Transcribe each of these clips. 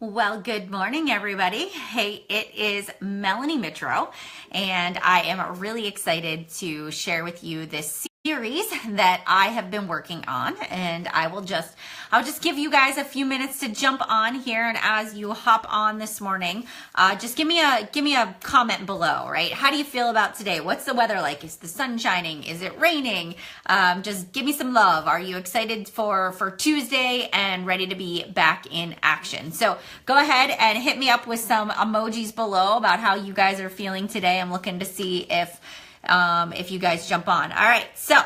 Well, good morning, everybody. Hey, it is Melanie Mitro, and I am really excited to share with you this series that I have been working on, and I'll just give you guys a few minutes to jump on here. And as you hop on this morning, just give me a comment below, right? How do you feel about today? What's the weather like? Is the sun shining? Is it raining? Just give me some love. Are you excited for Tuesday and ready to be back in action? So go ahead and hit me up with some emojis below about how you guys are feeling today. I'm looking to see if you guys jump on. All right, so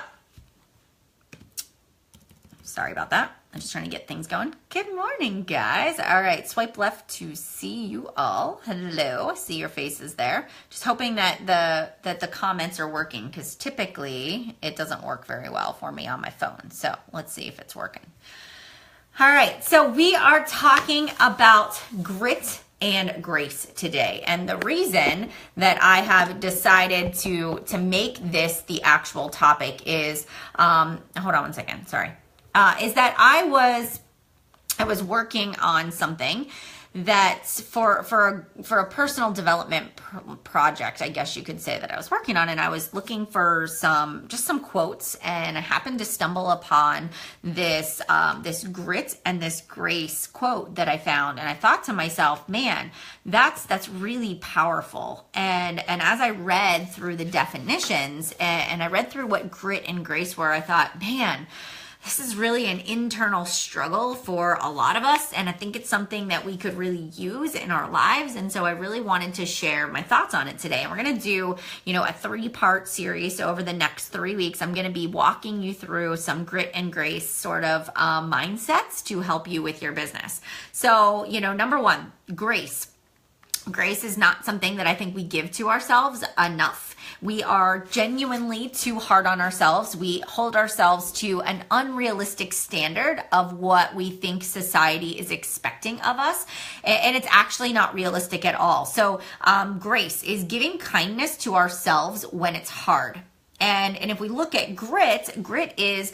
sorry about that. I'm just trying to get things going. Good morning, guys. All right, swipe left to see you all. Hello, I see your faces there. Just hoping that the comments are working, because typically it doesn't work very well for me on my phone. So let's see if it's working. All right, so we are talking about grit and grace today. And the reason that I have decided to make this the actual topic is, hold on one second, sorry, is that I was working on something that's for a personal development project, I guess you could say, that I was working on, and I was looking for some quotes, and I happened to stumble upon this grit and this grace quote that I found, and I thought to myself, man, that's really powerful. And as I read through the definitions and I read through what grit and grace were, I thought, man, this is really an internal struggle for a lot of us, and I think it's something that we could really use in our lives. And so I really wanted to share my thoughts on it today. And we're going to do, a 3-part series. So over the next 3 weeks, I'm going to be walking you through some grit and grace sort of mindsets to help you with your business. So, number one, grace. Grace is not something that I think we give to ourselves enough. We are genuinely too hard on ourselves. We hold ourselves to an unrealistic standard of what we think society is expecting of us. And it's actually not realistic at all. So grace is giving kindness to ourselves when it's hard. And if we look at grit is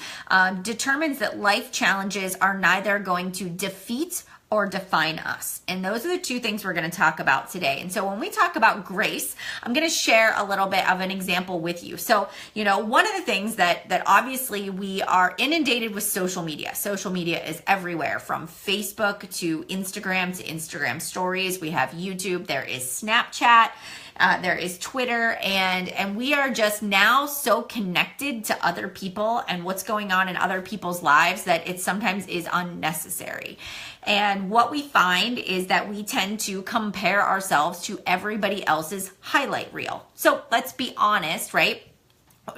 determines that life challenges are neither going to defeat or define us. And those are the two things we're going to talk about today. And so when we talk about grace, I'm going to share a little bit of an example with you. So, one of the things that obviously we are inundated with social media. Social media is everywhere, from Facebook to Instagram stories. We have YouTube, there is Snapchat, there is Twitter, and we are just now so connected to other people and what's going on in other people's lives that it sometimes is unnecessary. And what we find is that we tend to compare ourselves to everybody else's highlight reel. So let's be honest, right?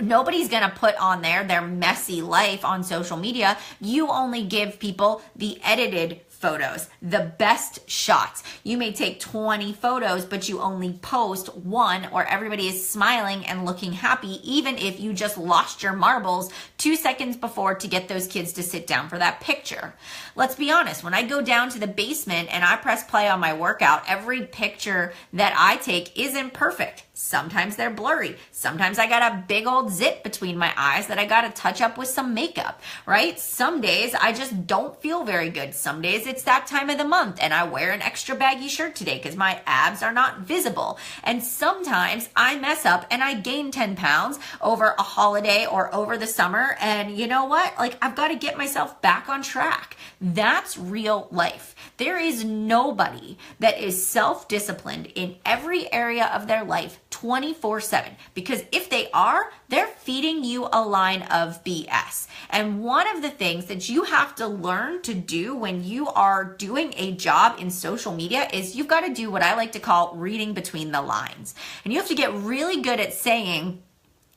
Nobody's going to put on their messy life on social media. You only give people the edited photos, the best shots. You may take 20 photos, but you only post one, or everybody is smiling and looking happy, even if you just lost your marbles 2 seconds before to get those kids to sit down for that picture. Let's be honest, when I go down to the basement and I press play on my workout, every picture that I take isn't perfect. Sometimes they're blurry. Sometimes I got a big old zit between my eyes that I got to touch up with some makeup, right? Some days I just don't feel very good. Some days it's that time of the month and I wear an extra baggy shirt today because my abs are not visible. And sometimes I mess up and I gain 10 pounds over a holiday or over the summer. And you know what? I've got to get myself back on track. That's real life. There is nobody that is self-disciplined in every area of their life 24/7, because if they are, they're feeding you a line of BS. And one of the things that you have to learn to do when you are doing a job in social media is you've got to do what I like to call reading between the lines. And you have to get really good at saying,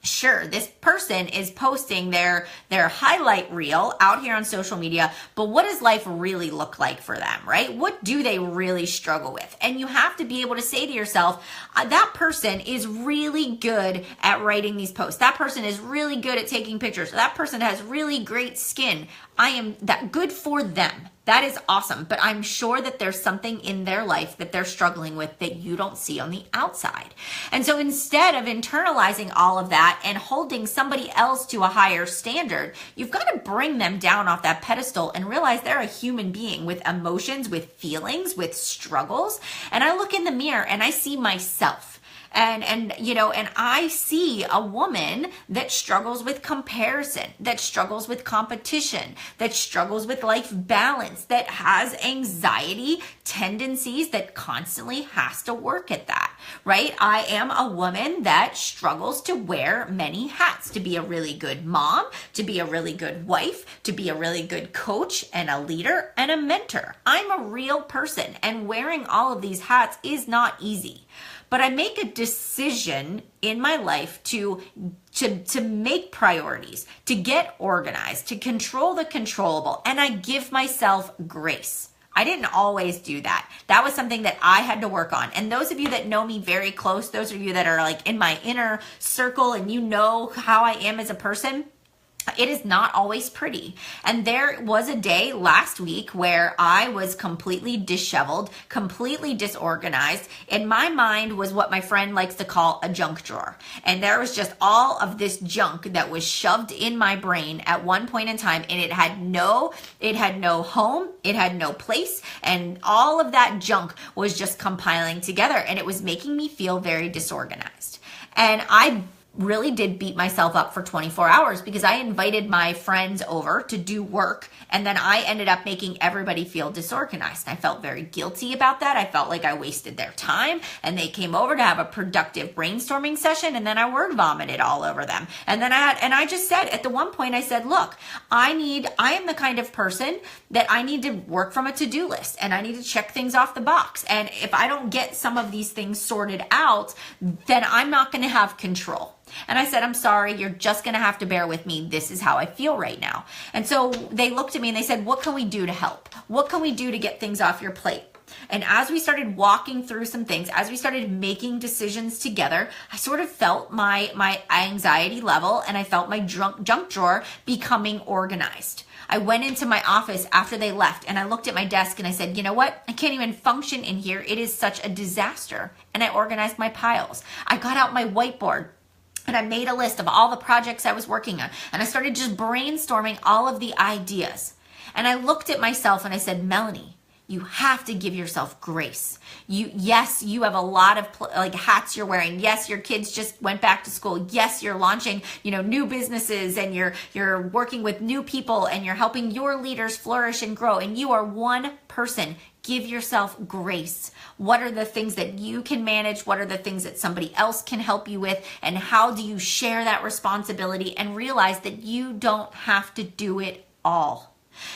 sure, this person is posting their highlight reel out here on social media, but what does life really look like for them, right? What do they really struggle with? And you have to be able to say to yourself, that person is really good at writing these posts. That person is really good at taking pictures. That person has really great skin. I am that good for them. That is awesome. But I'm sure that there's something in their life that they're struggling with that you don't see on the outside. And so instead of internalizing all of that and holding somebody else to a higher standard, you've got to bring them down off that pedestal and realize they're a human being with emotions, with feelings, with struggles. And I look in the mirror and I see myself. And I see a woman that struggles with comparison, that struggles with competition, that struggles with life balance, that has anxiety tendencies, that constantly has to work at that, right? I am a woman that struggles to wear many hats, to be a really good mom, to be a really good wife, to be a really good coach and a leader and a mentor. I'm a real person, and wearing all of these hats is not easy. But I make a decision in my life to make priorities, to get organized, to control the controllable, and I give myself grace. I didn't always do that. That was something that I had to work on. And those of you that know me very close, those of you that are like in my inner circle and you know how I am as a person, it is not always pretty. And there was a day last week where I was completely disheveled, completely disorganized. And my mind was what my friend likes to call a junk drawer. And there was just all of this junk that was shoved in my brain at one point in time. And it had no home, it had no place. And all of that junk was just compiling together. And it was making me feel very disorganized. And I really did beat myself up for 24 hours because I invited my friends over to do work, and then I ended up making everybody feel disorganized. I felt very guilty about that. I felt like I wasted their time, and they came over to have a productive brainstorming session, and then I word vomited all over them. And then I just said, at the one point I said, look, I am the kind of person that I need to work from a to-do list, and I need to check things off the box. And if I don't get some of these things sorted out, then I'm not going to have control. And I said, I'm sorry, you're just going to have to bear with me. This is how I feel right now. And so they looked at me and they said, what can we do to help? What can we do to get things off your plate? And as we started walking through some things, as we started making decisions together, I sort of felt my anxiety level, and I felt my junk drawer becoming organized. I went into my office after they left, and I looked at my desk and I said, you know what? I can't even function in here. It is such a disaster. And I organized my piles. I got out my whiteboard and I made a list of all the projects I was working on. And I started just brainstorming all of the ideas. And I looked at myself and I said, Melanie, you have to give yourself grace. Yes, you have a lot of hats you're wearing. Yes, your kids just went back to school. Yes, you're launching, new businesses, and you're working with new people, and you're helping your leaders flourish and grow. And you are one person. Give yourself grace. What are the things that you can manage? What are the things that somebody else can help you with? And how do you share that responsibility and realize that you don't have to do it all?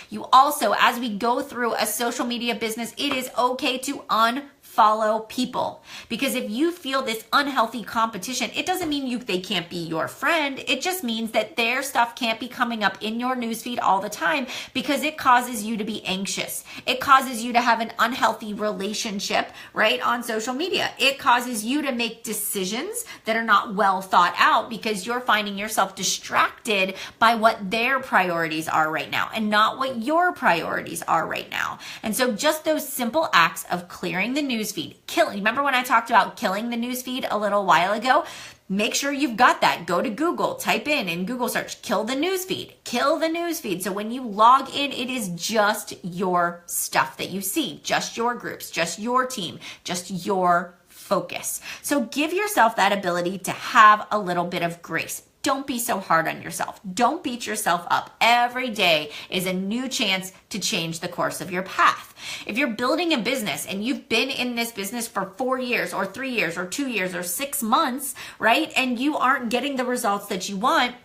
You also, as we go through a social media business, it is okay to unfollow people, because if you feel this unhealthy competition, it doesn't mean they can't be your friend. It just means that their stuff can't be coming up in your newsfeed all the time, because it causes you to be anxious. It causes you to have an unhealthy relationship, right, on social media. It causes you to make decisions that are not well thought out, because you're finding yourself distracted by what their priorities are right now and not what your priorities are right now. And so just those simple acts of clearing the newsfeed, remember when I talked about killing the newsfeed a little while ago? Make sure you've got that. Go to Google, type in Google search, kill the newsfeed, kill the newsfeed. So when you log in, it is just your stuff that you see, just your groups, just your team, just your focus. So give yourself that ability to have a little bit of grace. Don't be so hard on yourself. Don't beat yourself up. Every day is a new chance to change the course of your path. If you're building a business and you've been in this business for 4 years or 3 years or 2 years or 6 months, right, and you aren't getting the results that you want,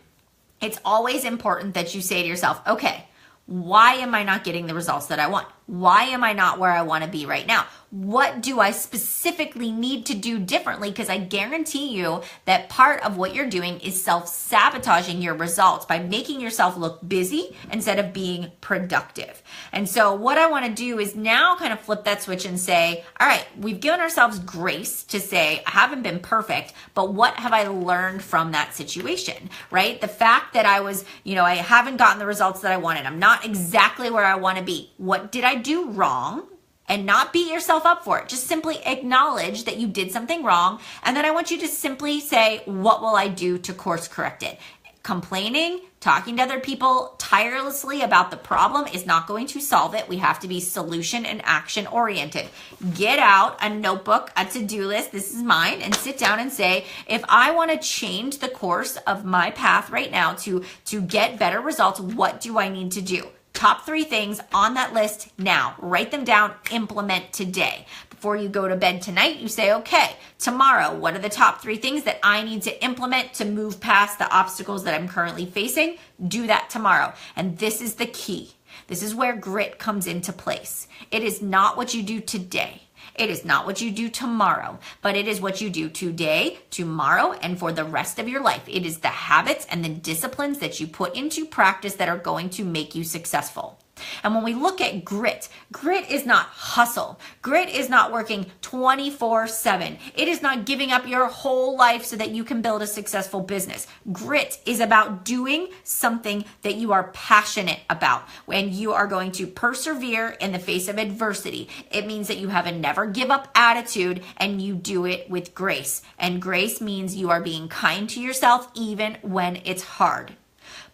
it's always important that you say to yourself, okay, why am I not getting the results that I want? Why am I not where I want to be right now? What do I specifically need to do differently? Because I guarantee you that part of what you're doing is self-sabotaging your results by making yourself look busy instead of being productive. And so what I want to do is now kind of flip that switch and say, all right, we've given ourselves grace to say, I haven't been perfect, but what have I learned from that situation, right? The fact that I was, I haven't gotten the results that I wanted. I'm not exactly where I want to be. What did I do wrong? And not beat yourself up for it. Just simply acknowledge that you did something wrong. And then I want you to simply say, what will I do to course correct it? Complaining, talking to other people tirelessly about the problem is not going to solve it. We have to be solution and action oriented. Get out a notebook, a to-do list, this is mine, and sit down and say, if I want to change the course of my path right now to get better results, what do I need to do? Top 3 things on that list now. Write them down, implement today. Before you go to bed tonight, you say, okay, tomorrow, what are the top 3 things that I need to implement to move past the obstacles that I'm currently facing? Do that tomorrow. And this is the key. This is where grit comes into place. It is not what you do today. It is not what you do tomorrow, but it is what you do today, tomorrow, and for the rest of your life. It is the habits and the disciplines that you put into practice that are going to make you successful. And when we look at grit, grit is not hustle. Grit is not working 24/7. It is not giving up your whole life so that you can build a successful business. Grit is about doing something that you are passionate about. When you are going to persevere in the face of adversity, it means that you have a never give up attitude and you do it with grace. And grace means you are being kind to yourself even when it's hard.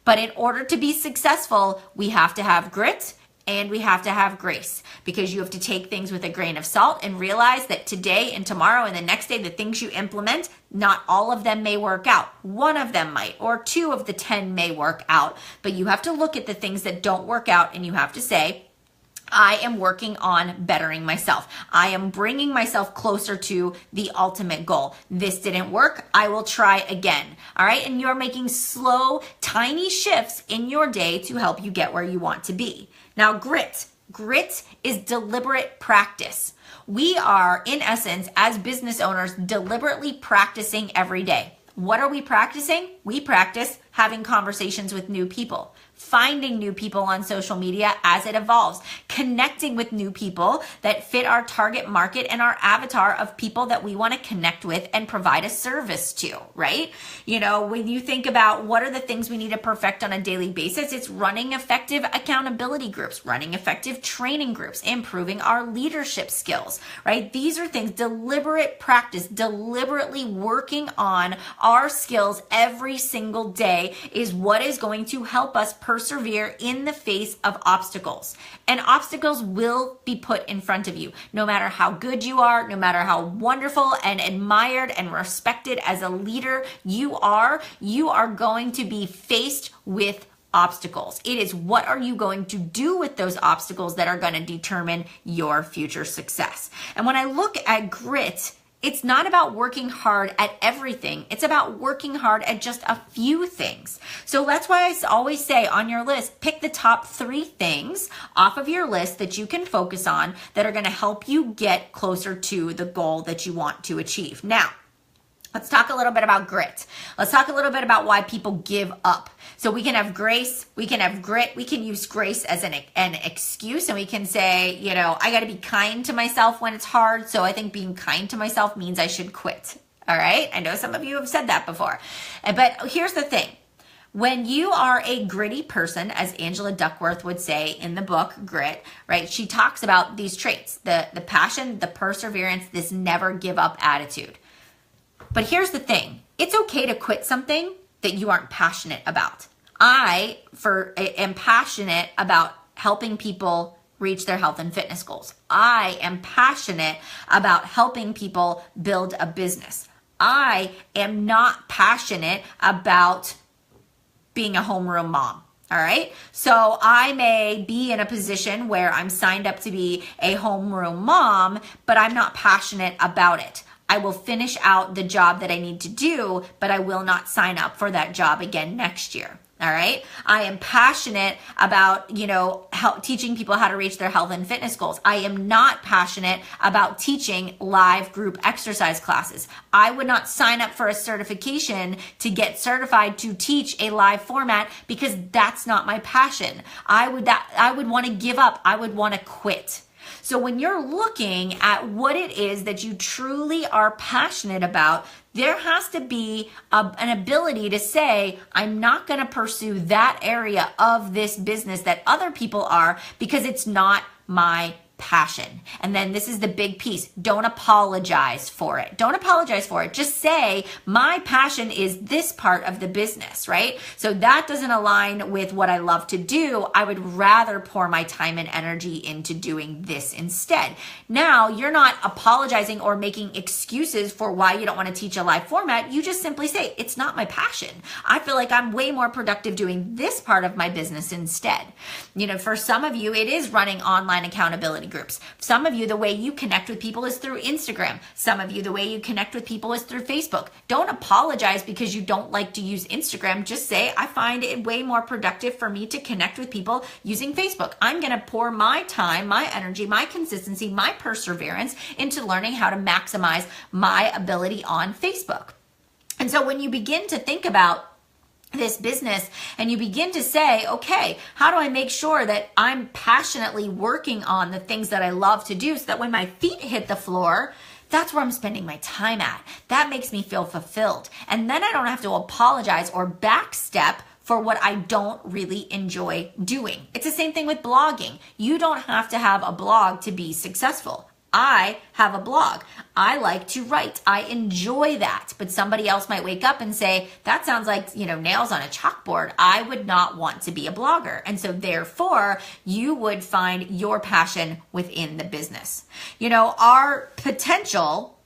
But in order to be successful, we have to have grit and we have to have grace, because you have to take things with a grain of salt and realize that today and tomorrow and the next day, the things you implement, not all of them may work out. One of them might, or 2 of the 10 may work out. But you have to look at the things that don't work out and you have to say, I am working on bettering myself. I am bringing myself closer to the ultimate goal. This didn't work. I will try again. All right. And you're making slow, tiny shifts in your day to help you get where you want to be. Now, grit is deliberate practice. We are, in essence, as business owners, deliberately practicing every day. What are we practicing? We practice having conversations with new people, finding new people on social media as it evolves, connecting with new people that fit our target market and our avatar of people that we want to connect with and provide a service to, right? When you think about what are the things we need to perfect on a daily basis, it's running effective accountability groups, running effective training groups, improving our leadership skills, right? These are things, deliberate practice, deliberately working on our skills every single day is what is going to help us persevere in the face of obstacles. And obstacles will be put in front of you. No matter how good you are, no matter how wonderful and admired and respected as a leader you are going to be faced with obstacles. It is what are you going to do with those obstacles that are going to determine your future success. And when I look at grit, it's not about working hard at everything. It's about working hard at just a few things. So that's why I always say on your list, pick the top 3 things off of your list that you can focus on that are going to help you get closer to the goal that you want to achieve. Now, let's talk a little bit about grit. Let's talk a little bit about why people give up. So we can have grace, we can have grit, we can use grace as an excuse, and we can say, I got to be kind to myself when it's hard. So I think being kind to myself means I should quit. All right. I know some of you have said that before, but here's the thing. When you are a gritty person, as Angela Duckworth would say in the book, Grit, right? She talks about these traits, the passion, the perseverance, this never give up attitude. But here's the thing. It's okay to quit something that you aren't passionate about. I am passionate about helping people reach their health and fitness goals. I am passionate about helping people build a business. I am not passionate about being a homeroom mom. All right. So I may be in a position where I'm signed up to be a homeroom mom, but I'm not passionate about it. I will finish out the job that I need to do, but I will not sign up for that job again next year, All right. I am passionate about, teaching people how to reach their health and fitness goals. I am not passionate about teaching live group exercise classes. I would not sign up for a certification to get certified to teach a live format because that's not my passion. I would want to give up. I would want to quit. So when you're looking at what it is that you truly are passionate about, there has to be an ability to say, I'm not going to pursue that area of this business that other people are because it's not my passion. And then this is the big piece. Don't apologize for it. Don't apologize for it. Just say, my passion is this part of the business, right? So that doesn't align with what I love to do. I would rather pour my time and energy into doing this instead. Now, you're not apologizing or making excuses for why you don't want to teach a live format. You just simply say, it's not my passion. I feel like I'm way more productive doing this part of my business instead. For some of you, it is running online accountability groups. Some of you, the way you connect with people is through Instagram. Some of you, the way you connect with people is through Facebook. Don't apologize because you don't like to use Instagram. Just say, I find it way more productive for me to connect with people using Facebook. I'm going to pour my time, my energy, my consistency, my perseverance into learning how to maximize my ability on Facebook. And so when you begin to think about this business and you begin to say, okay, how do I make sure that I'm passionately working on the things that I love to do so that when my feet hit the floor, that's where I'm spending my time at. That makes me feel fulfilled. And then I don't have to apologize or backstep for what I don't really enjoy doing. It's the same thing with blogging. You don't have to have a blog to be successful. I have a blog. I like to write. I enjoy that. But somebody else might wake up and say, that sounds like, nails on a chalkboard. I would not want to be a blogger. And so therefore, you would find your passion within the business. Our potential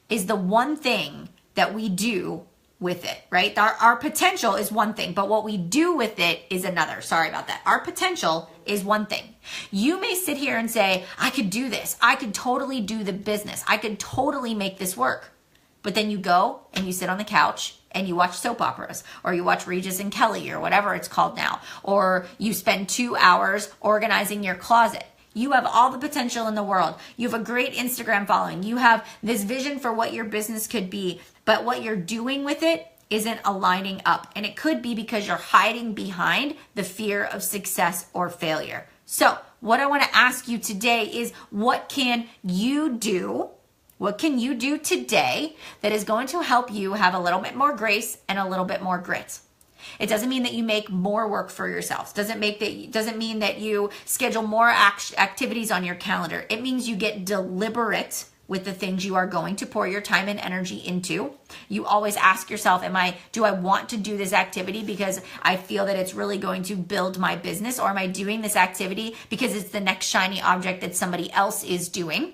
is the one thing that we do with it, right? Our potential is one thing, but what we do with it is another. Sorry about that. Our potential is one thing. You may sit here and say, I could do this. I could totally do the business. I could totally make this work. But then you go and you sit on the couch and you watch soap operas, or you watch Regis and Kelly, or whatever it's called now, or you spend 2 hours organizing your closet. You have all the potential in the world. You have a great Instagram following. You have this vision for what your business could be, but what you're doing with it isn't aligning up. And it could be because you're hiding behind the fear of success or failure. So what I want to ask you today is, what can you do? What can you do today that is going to help you have a little bit more grace and a little bit more grit? It doesn't mean that you make more work for yourself. Doesn't mean that you schedule more activities on your calendar. It means you get deliberate with the things you are going to pour your time and energy into. You always ask yourself, do I want to do this activity because I feel that it's really going to build my business, or am I doing this activity because it's the next shiny object that somebody else is doing?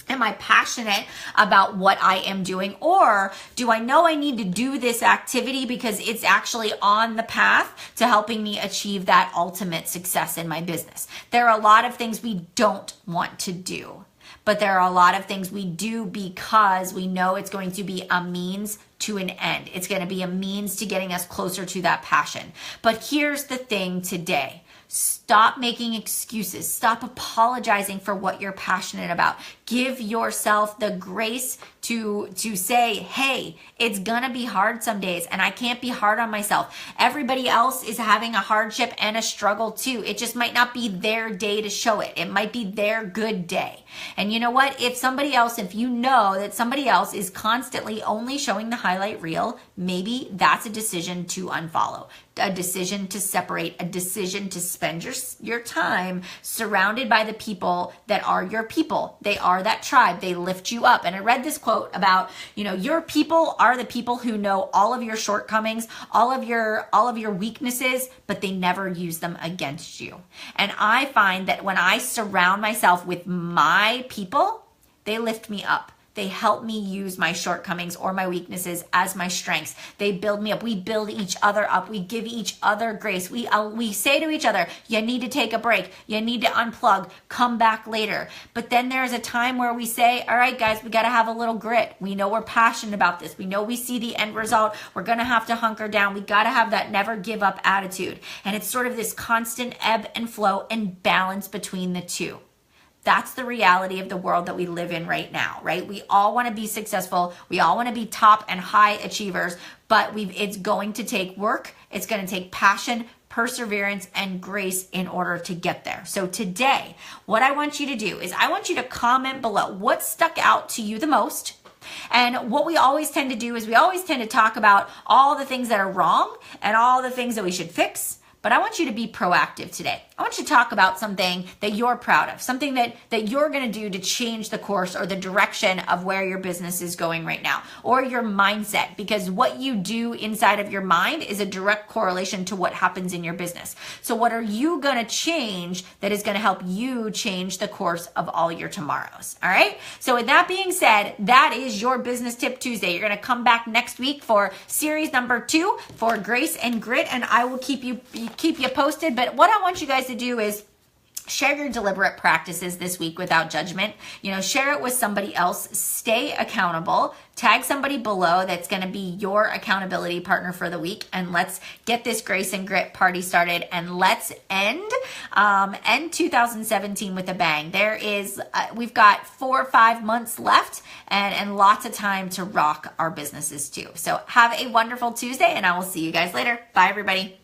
Am I passionate about what I am doing? Or do I know I need to do this activity because it's actually on the path to helping me achieve that ultimate success in my business? There are a lot of things we don't want to do, but there are a lot of things we do because we know it's going to be a means to an end. It's going to be a means to getting us closer to that passion. But here's the thing today. Stop making excuses. Stop apologizing for what you're passionate about. Give yourself the grace to say, hey, it's gonna be hard some days and I can't be hard on myself. Everybody else is having a hardship and a struggle too. It just might not be their day to show it. It might be their good day. And you know what? If you know that somebody else is constantly only showing the highlight reel, maybe that's a decision to unfollow, a decision to separate, a decision to spend your time surrounded by the people that are your people. They are that tribe. They lift you up. And I read this quote about, your people are the people who know all of your shortcomings, all of your weaknesses, but they never use them against you. And I find that when I surround myself with my people, they lift me up. They help me use my shortcomings or my weaknesses as my strengths. They build me up. We build each other up. We give each other grace. We say to each other, you need to take a break. You need to unplug. Come back later. But then there's a time where we say, all right, guys, we got to have a little grit. We know we're passionate about this. We know we see the end result. We're going to have to hunker down. We got to have that never give up attitude. And it's sort of this constant ebb and flow and balance between the two. That's the reality of the world that we live in right now, right? We all want to be successful. We all want to be top and high achievers, but it's going to take work. It's going to take passion, perseverance, and grace in order to get there. So today, what I want you to do is I want you to comment below what stuck out to you the most. And what we always tend to do is we always tend to talk about all the things that are wrong and all the things that we should fix. But I want you to be proactive today. I want you to talk about something that you're proud of, something that you're going to do to change the course or the direction of where your business is going right now, or your mindset, because what you do inside of your mind is a direct correlation to what happens in your business. So what are you going to change that is going to help you change the course of all your tomorrows? All right. So with that being said, that is your Business Tip Tuesday. You're going to come back next week for series number 2 for Grace and Grit, and I will keep you posted. But what I want you guys to do is share your deliberate practices this week without judgment. Share it with somebody else. Stay accountable. Tag somebody below that's going to be your accountability partner for the week. And let's get this Grace and Grit party started. And let's end 2017 with a bang. We've got 4 or 5 months left and lots of time to rock our businesses too. So have a wonderful Tuesday, and I will see you guys later. Bye, everybody.